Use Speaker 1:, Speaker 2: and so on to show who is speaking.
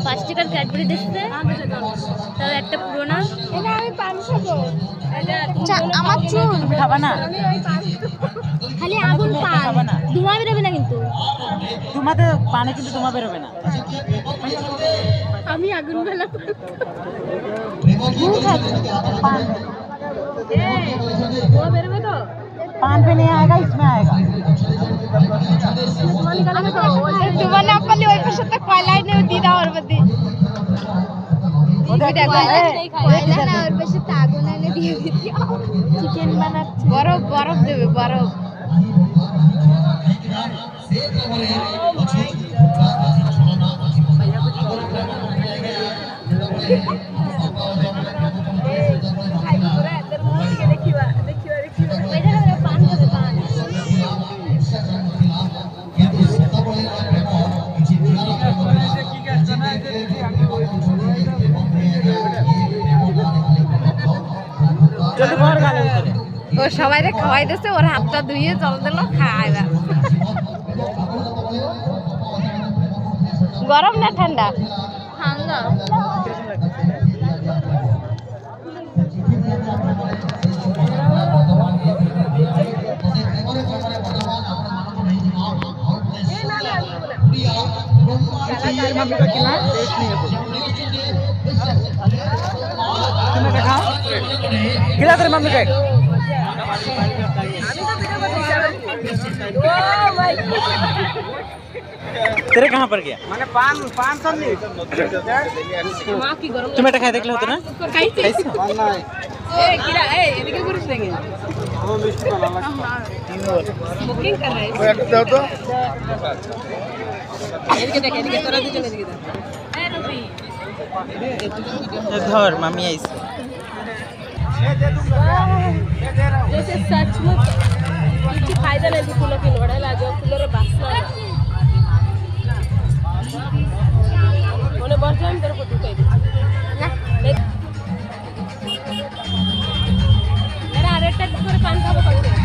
Speaker 1: পাঁচ টাকার ক্যাডবেরি দিচ্ছে, তার একটা পুরোনো। আমি 500 আমার চুল
Speaker 2: খাবা না,
Speaker 1: খালি আগুন পান, ধোঁয়া বেরোবে না কিন্তু।
Speaker 2: তোমাতে পানে কিন্তু তোমা বেরোবে না।
Speaker 1: আমি আগুন বেলা धुआं बेरोगे तो
Speaker 2: पान पे नहीं आएगा, इसमें आएगा।
Speaker 1: तुम्हारे अपने वही पे शत कोयला ही नहीं दीदा और बदी कोयला ना और पे शत आगुन नहीं दिए दिया चिकन बना बर्फ बर्फ देवे बर्फ ও সবাই রে খাওয়াই দিছে, ওর হাতটা ধুইয়ে জল দিল খাইবা। গরম না ঠান্ডা? ঠান্ডা।
Speaker 2: खिला तेरे मम्मी को। तेरे कहाँ पर गया? मैंने पान सब नहीं। तुम्हें खाए देख लो तो ना।
Speaker 1: এদিকে ঘুরিস নাকি? বুকিং कर रहे हैं। এদিকে দেখ, এদিকে তোরা দুজন এদিকে দেখ।
Speaker 2: धर मम्मी ऐसे
Speaker 1: जैसे सचमुच किसी फायदा नहीं फूलों की नोड़ा ला जो फूलों रे बासना उन्हें बहुत टाइम तेरे को दुखाई दी ना मेरा अरे टच पर पान खाओ पड़े